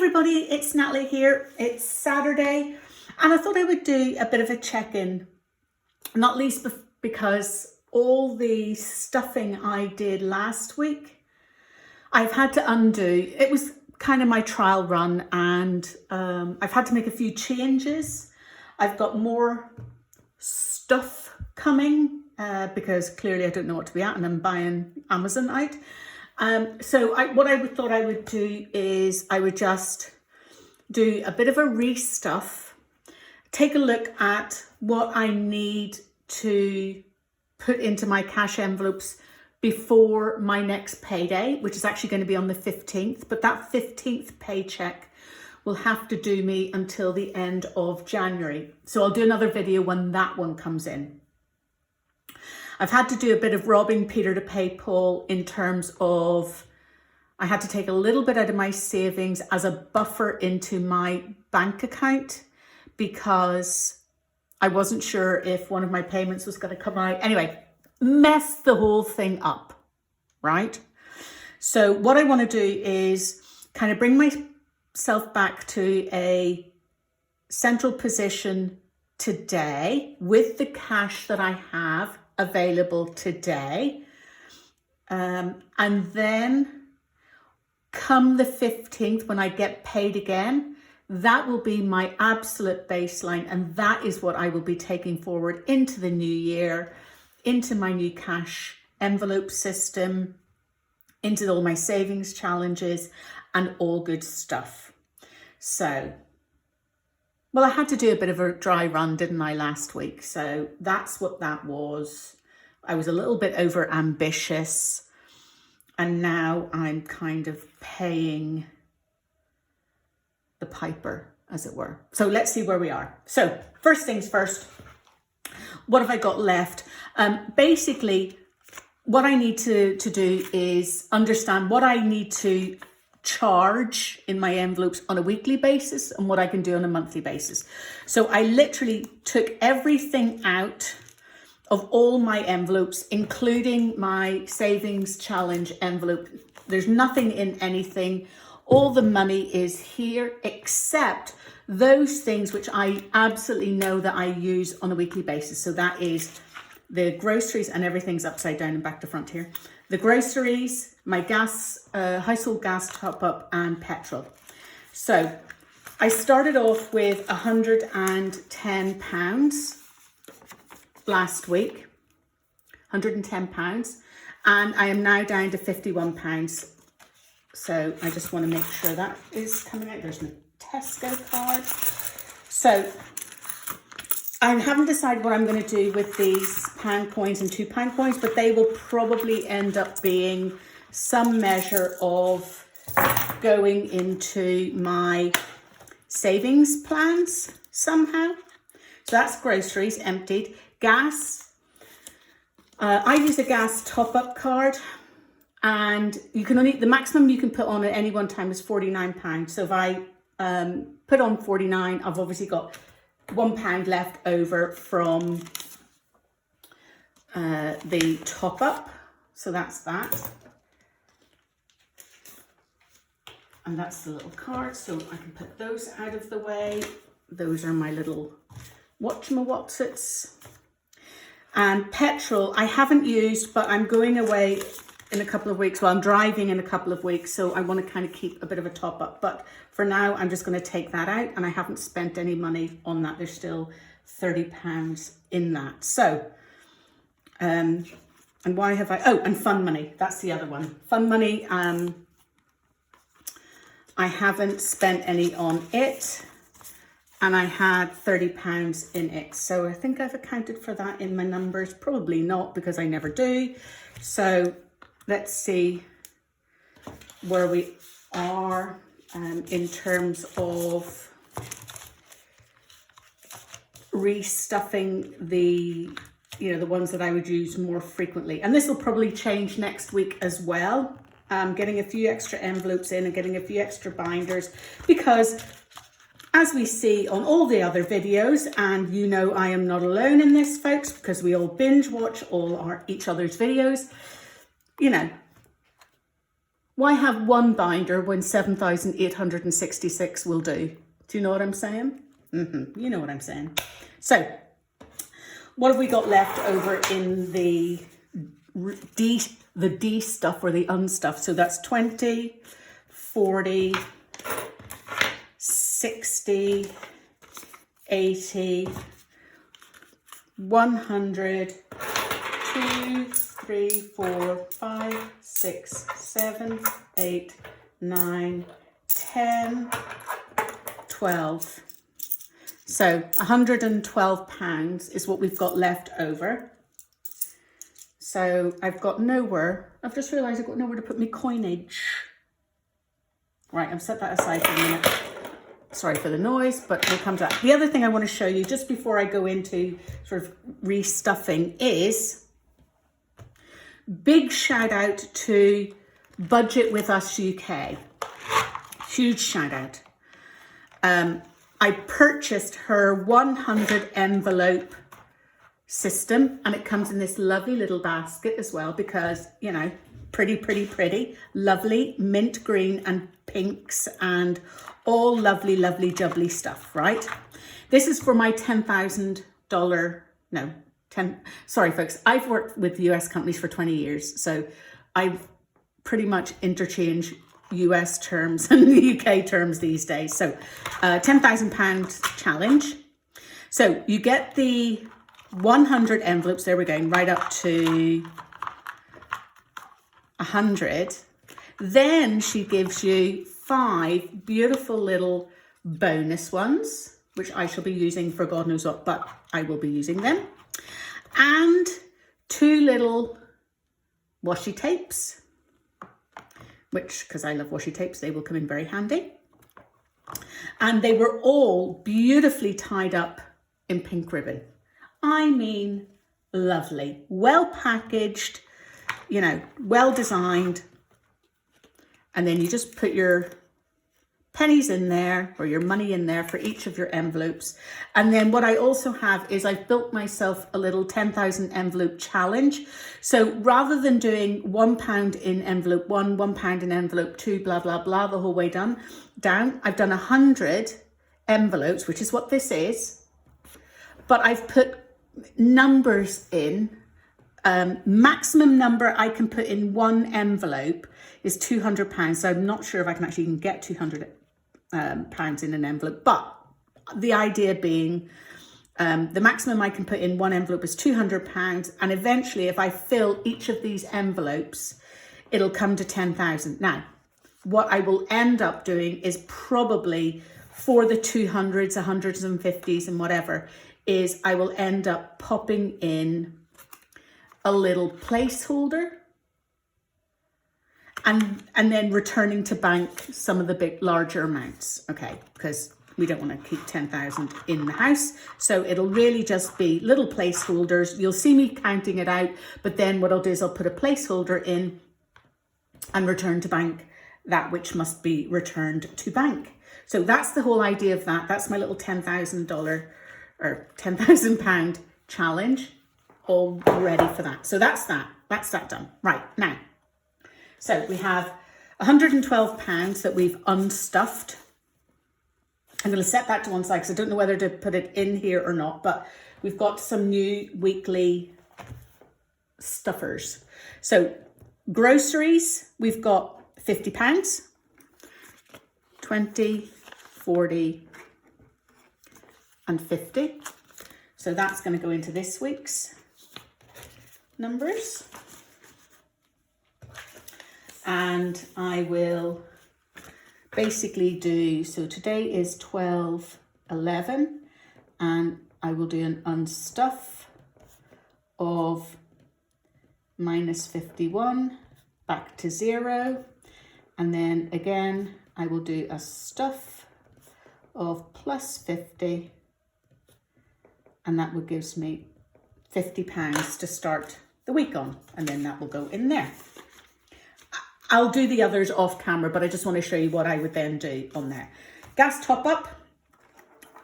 everybody, it's Natalie here. It's Saturday and I thought I would do a bit of a check-in, not least because all the stuffing I did last week, I've had to undo. It was kind of my trial run and I've had to make a few changes. I've got more stuff coming because clearly I don't know what to be at and I'm buying Amazon out. So what I thought I would do is I would just do a bit of a restuff, take a look at what I need to put into my cash envelopes before my next payday, which is actually going to be on the 15th, but that 15th paycheck will have to do me until the end of January. So I'll do another video when that one comes in. I've had to do a bit of robbing Peter to pay Paul in terms of I had to take a little bit out of my savings as a buffer into my bank account because I wasn't sure if one of my payments was going to come out. Anyway, messed the whole thing up, right? So what I want to do is kind of bring myself back to a central position today with the cash that I have available today, and then come the 15th when I get paid again, that will be my absolute baseline, and that is what I will be taking forward into the new year, into my new cash envelope system, into all my savings challenges and all good stuff. So well, I had to do a bit of a dry run, didn't I, last week? So that's what that was. I was a little bit over ambitious and now I'm kind of paying the piper, as it were. So let's see where we are. So first things first, what have I got left? Basically, what I need to do is understand what I need to charge in my envelopes on a weekly basis and what I can do on a monthly basis. So I literally took everything out of all my envelopes, including my savings challenge envelope. There's nothing in anything. All the money is here except those things which I absolutely know that I use on a weekly basis. So that is the groceries, and everything's upside down and back to front here. The groceries, my gas, household gas top up and petrol. So I started off with £110 last week, £110, and I am now down to £51. So I just want to make sure that is coming out. There's my Tesco card. So I haven't decided what I'm going to do with these pound coins and £2 coins, but they will probably end up being some measure of going into my savings plans somehow. So that's groceries emptied. Gas. I use a gas top-up card, and you can only, the maximum you can put on at any one time is £49. So if I put on 49, I've obviously got £1 left over from the top up. So that's that. And that's the little card. So I can put those out of the way. Those are my little whatchamawotsits. And petrol, I haven't used, but I'm going away in a couple of weeks. Well, I'm driving in a couple of weeks, so I want to kind of keep a bit of a top up. But for now, I'm just going to take that out, and I haven't spent any money on that. There's still £30 in that. So, and why have I, oh, and fun money. That's the other one. Fun money, I haven't spent any on it, and I had £30 in it. So I think I've accounted for that in my numbers. Probably not, because I never do. So let's see where we are in terms of restuffing the, the ones that I would use more frequently. And this will probably change next week as well. Getting a few extra envelopes in and getting a few extra binders, because as we see on all the other videos, and I am not alone in this, folks, because we all binge watch all each other's videos, Why have one binder when 7,866 will do? Do you know what I'm saying? You know what I'm saying. So what have we got left over in the D stuff or the unstuff? So that's 20, 40, 60, 80, 100, 2, 3, 4, 5, 6, 7, 8, 9, 10, 12. So £112 is what we've got left over. So I've got nowhere, I've just realised I've got nowhere to put my coinage. Right, I've set that aside for a minute. Sorry for the noise, but we'll come to that. The other thing I want to show you just before I go into sort of restuffing is big shout out to Budget With Us UK. Huge shout out. I purchased her 100 envelope system, and it comes in this lovely little basket as well because, you know, pretty, lovely mint green and pinks and all lovely, jubbly stuff, right? This is for my sorry folks, I've worked with US companies for 20 years, so I've pretty much interchanged US terms and UK terms these days. So £10,000 challenge. So you get the 100 envelopes, there we're going right up to 100. Then she gives you 5 beautiful little bonus ones, which I shall be using for God knows what, but I will be using them. And 2 little washi tapes, which, because I love washi tapes, they will come in very handy. And they were all beautifully tied up in pink ribbon. I mean, lovely, well packaged, you know, well designed. And then you just put your pennies in there or your money in there for each of your envelopes. And then what I also have is I've built myself a little 10,000 envelope challenge. So rather than doing £1 in envelope 1, £1 in envelope 2, blah, blah, blah, the whole way down, I've done 100 envelopes, which is what this is. But I've put numbers in. Maximum number I can put in one envelope is £200. So I'm not sure if I can actually even get £200 in an envelope, but the idea being the maximum I can put in one envelope is £200, and eventually if I fill each of these envelopes it'll come to 10,000. Now what I will end up doing is probably for the 200s, 150s and whatever, is I will end up popping in a little placeholder and then returning to bank some of the big larger amounts, okay, because we don't want to keep 10,000 in the house. So it'll really just be little placeholders. You'll see me counting it out, but then what I'll do is I'll put a placeholder in and return to bank that which must be returned to bank. So that's the whole idea of that. That's my little $10,000 or £10,000 challenge, all ready for that. So that's that done. Right, now, so we have £112 that we've unstuffed. I'm going to set that to one side because I don't know whether to put it in here or not, but we've got some new weekly stuffers. So groceries, we've got £50, 20, 40 and 50. So that's going to go into this week's numbers. And I will basically do, so today is 12/11, and I will do an unstuff of -51 back to 0, and then again I will do a stuff of +50, and that will gives me £50 to start the week on, and then that will go in there. I'll do the others off camera, but I just want to show you what I would then do on there. Gas top up,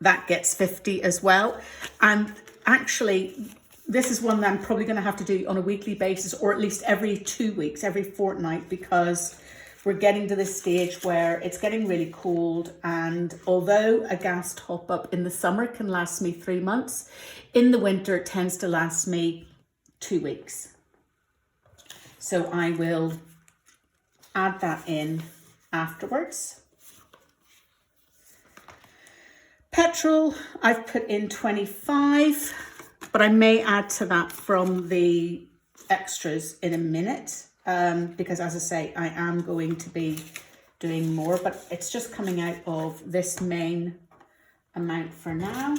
that gets 50 as well. And actually, this is one that I'm probably going to have to do on a weekly basis, or at least every 2 weeks, every fortnight, because we're getting to this stage where it's getting really cold, and although a gas top up in the summer can last me 3 months, in the winter it tends to last me 2 weeks. So I will add that in afterwards. Petrol, I've put in 25, but I may add to that from the extras in a minute, because as I say, I am going to be doing more, but it's just coming out of this main amount for now.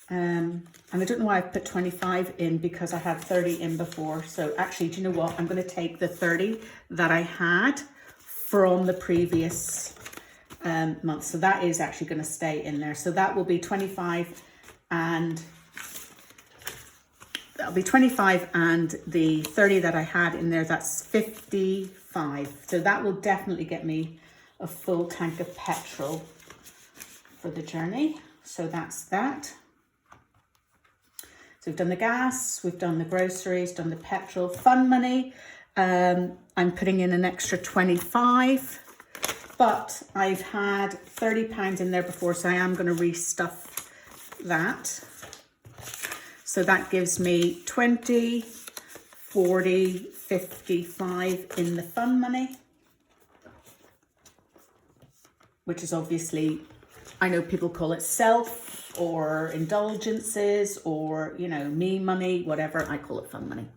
And I don't know why I've put 25 in, because I had 30 in before. So actually, do you know what? I'm going to take the 30 that I had from the previous month. So that is actually going to stay in there. So that will be 25, and that'll be 25, and the 30 that I had in there, that's 55. So that will definitely get me a full tank of petrol for the journey. So that's that. So we've done the gas, we've done the groceries, done the petrol. Fun money, I'm putting in an extra 25, but I've had £30 in there before, so I am going to restuff that. So that gives me 20, 40, 55 in the fun money, which is obviously, I know people call it self or indulgences, or, you know, me money, whatever. I call it fun money.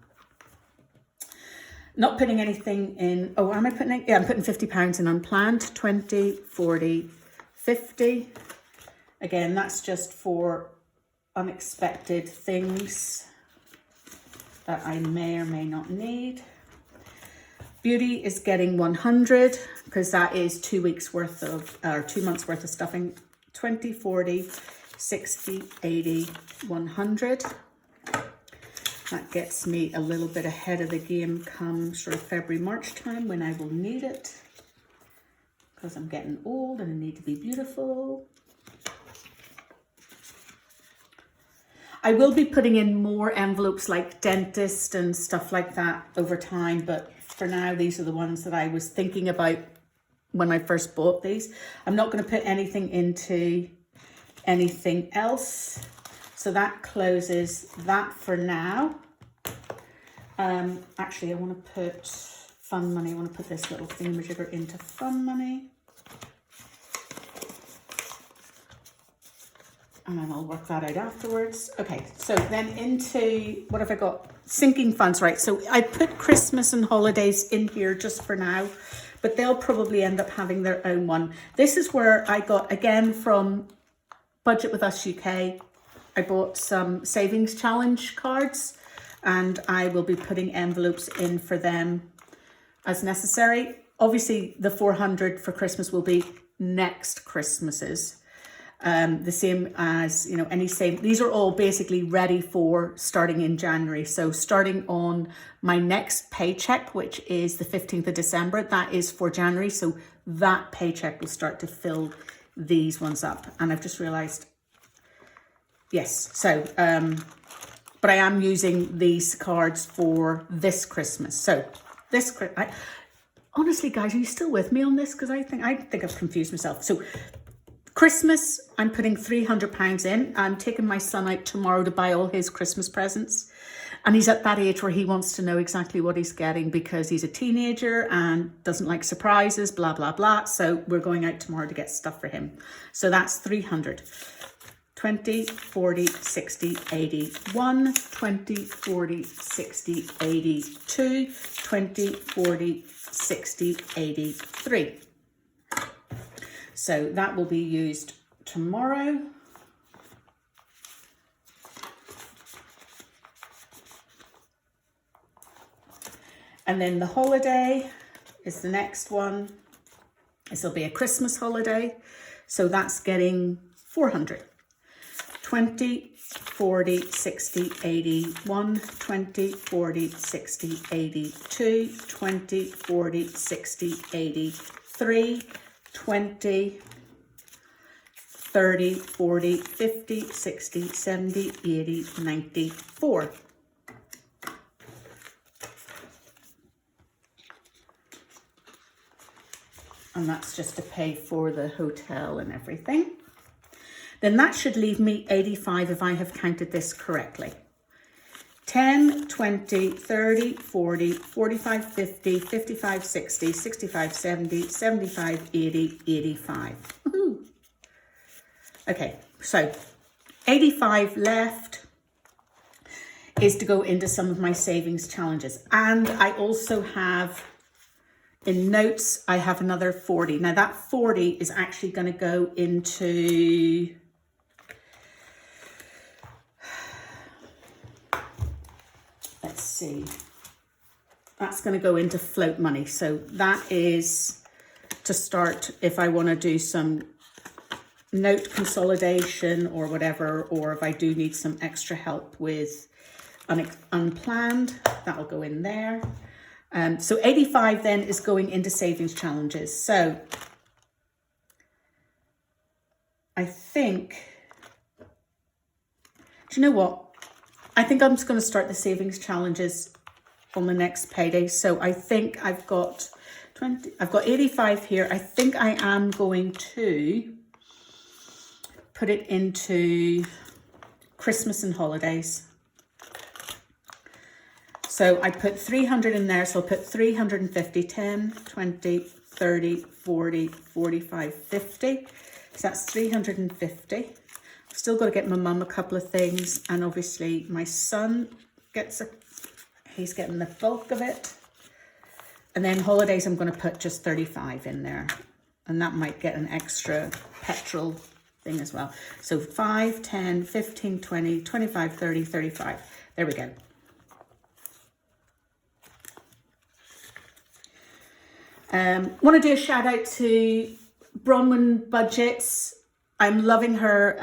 Not putting anything in. Oh, am I putting in? Yeah, I'm putting £50 in unplanned. 20, 40, 50. Again, that's just for unexpected things that I may or may not need. Beauty is getting 100, because that is 2 weeks worth of, or 2 months worth of stuffing. 20, 40, 60, 80, 100. That gets me a little bit ahead of the game come sort of February, March time, when I will need it, because I'm getting old and I need to be beautiful. I will be putting in more envelopes like dentist and stuff like that over time, but for now, these are the ones that I was thinking about when I first bought these. I'm not going to put anything into anything else. So that closes that for now. Actually, I want to put fun money. I want to put this little thingamajigger into fun money. And then I'll work that out afterwards. Okay, so then into, what have I got? Sinking funds, right? So I put Christmas and holidays in here just for now, but they'll probably end up having their own one. This is where I got, again, from Budget With Us UK, I bought some savings challenge cards, and I will be putting envelopes in for them as necessary. Obviously, the 400 for Christmas will be next Christmases. The same as, you know, any same. These are all basically ready for starting in January. So starting on my next paycheck, which is the 15th of December, that is for January. So that paycheck will start to fill these ones up. And I've just realized, yes. So, but I am using these cards for this Christmas. So this, honestly, guys, are you still with me on this? Because I think I've confused myself. So Christmas, I'm putting £300 in. I'm taking my son out tomorrow to buy all his Christmas presents. And he's at that age where he wants to know exactly what he's getting, because he's a teenager and doesn't like surprises, blah, blah, blah. So we're going out tomorrow to get stuff for him. So that's 300. 20, 40, 60, 80, 1, 20, 40, 60, 80, 2, 20, 40, 60, 80, 3. So that will be used tomorrow. And then the holiday is the next one. This will be a Christmas holiday. So that's getting 400. 20, 40, 60, 80, 1, 20, 40, 60, 80, 2, 20, 40, 60, 80, 3, 20, 30, 40, 50, 60, 70, 80, 90, 4. And that's just to pay for the hotel and everything. Then that should leave me 85 if I have counted this correctly. 10, 20, 30, 40, 45, 50, 55, 60, 65, 70, 75, 80, 85. Woohoo. Okay, so 85 left is to go into some of my savings challenges. And I also have, in notes, I have another 40. Now that 40 is actually going to go into, let's see, that's going to go into float money. So that is to start if I want to do some note consolidation or whatever, or if I do need some extra help with unplanned, that'll go in there. So 85 then is going into savings challenges. So I think, do you know what? I think I'm just going to start the savings challenges on the next payday. So I think I've got 85 here. I think I am going to put it into Christmas and holidays. So I put 300 in there, so I'll put 350, 10, 20, 30, 40, 45, 50. So that's 350. I've still got to get my mum a couple of things, and obviously my son he's getting the bulk of it. And then holidays, I'm going to put just 35 in there, and that might get an extra petrol thing as well. So 5, 10, 15, 20, 25, 30, 35. There we go. Want to do a shout out to Bronwyn Budgets. I'm loving her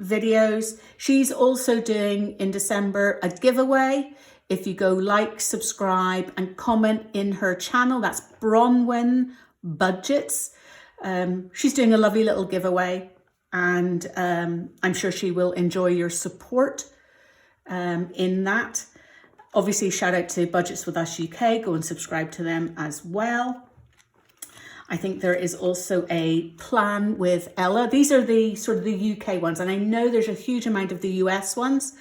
videos. She's also doing in December a giveaway. If you go like, subscribe and comment in her channel, that's Bronwyn Budgets. She's doing a lovely little giveaway, and I'm sure she will enjoy your support in that. Obviously, shout out to Budgets With Us UK. Go and subscribe to them as well. I think there is also a plan with Ella. These are the sort of the UK ones, and I know there's a huge amount of the US ones,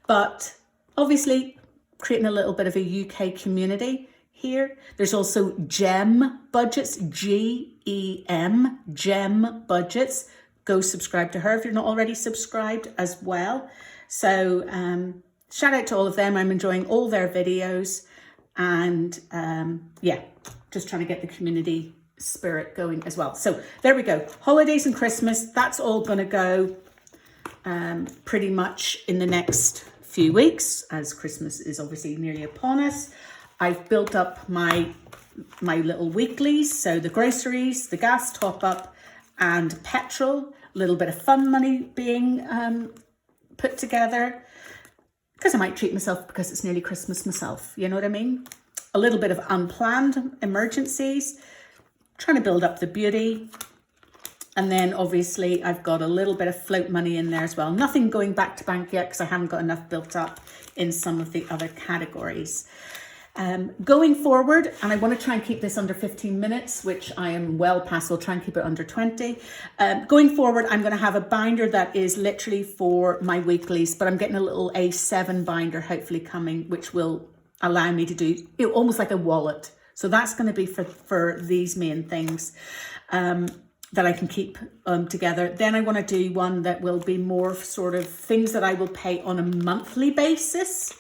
but obviously creating a little bit of a UK community here. There's also GEM Budgets, G-E-M, GEM Budgets. Go subscribe to her if you're not already subscribed as well. So shout out to all of them. I'm enjoying all their videos, and yeah, just trying to get the community spirit going as well. So there we go. Holidays and Christmas, that's all going to go pretty much in the next few weeks, as Christmas is obviously nearly upon us. I've built up my little weeklies, so the groceries, the gas top up and petrol, a little bit of fun money being put together, because I might treat myself because it's nearly Christmas myself, you know what I mean? A little bit of unplanned emergencies, trying to build up the beauty. And then obviously I've got a little bit of float money in there as well. Nothing going back to bank yet because I haven't got enough built up in some of the other categories. Going forward, and I want to try and keep this under 15 minutes, which I am well past, so I'll try and keep it under 20. Going forward, I'm going to have a binder that is literally for my weeklies, but I'm getting a little A7 binder hopefully coming, which will allow me to do almost like a wallet. So that's going to be for these main things that I can keep together. Then I want to do one that will be more sort of things that I will pay on a monthly basis.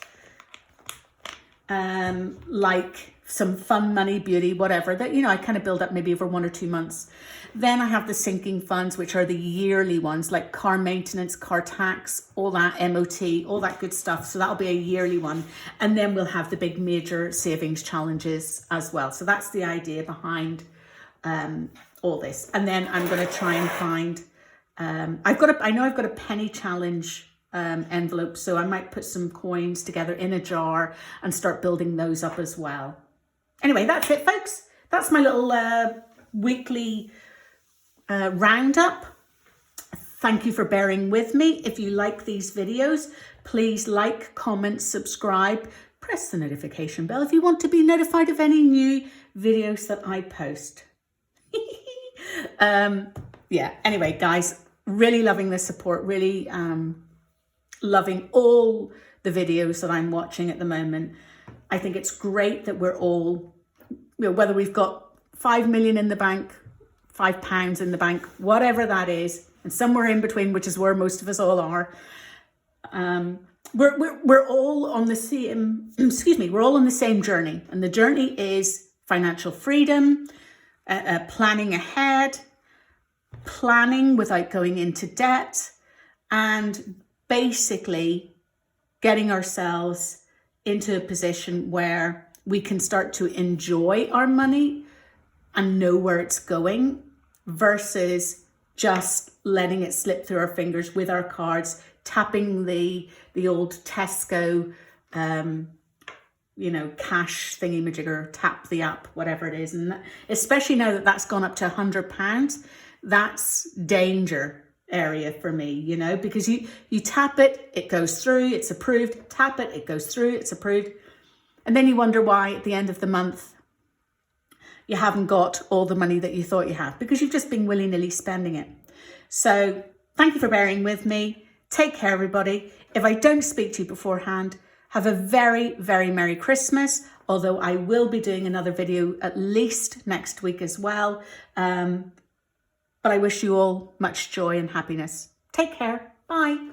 Like some fun money, beauty, whatever, that, you know, I kind of build up maybe over 1 or 2 months. Then I have the sinking funds, which are the yearly ones, like car maintenance, car tax, all that, MOT, all that good stuff. So that'll be a yearly one. And then we'll have the big major savings challenges as well. So that's the idea behind all this. And then I'm going to try and find, I know I've got a penny challenge envelope, so I might put some coins together in a jar and start building those up as well. Anyway, that's it, folks. That's my little weekly roundup. Thank you for bearing with me. If you like these videos, please like, comment, subscribe, press the notification bell if you want to be notified of any new videos that I post. Yeah, anyway, guys, really loving the support, really loving all the videos that I'm watching at the moment. I think it's great that we're all, whether we've got 5 million in the bank, £5 in the bank, whatever that is, and somewhere in between, which is where most of us all are, we're all on the same, we're all on the same journey. And the journey is financial freedom, planning ahead, planning without going into debt, and basically getting ourselves into a position where we can start to enjoy our money and know where it's going, versus just letting it slip through our fingers with our cards, tapping the old Tesco, cash thingy-majigger, tap the app, whatever it is. And especially now that that's gone up to £100, that's danger area for me, because you tap it, it goes through, it's approved, tap it, it goes through, it's approved. And then you wonder why at the end of the month, you haven't got all the money that you thought you had, because you've just been willy-nilly spending it. So thank you for bearing with me. Take care, everybody. If I don't speak to you beforehand, have a very, very Merry Christmas, although I will be doing another video at least next week as well. But I wish you all much joy and happiness. Take care. Bye.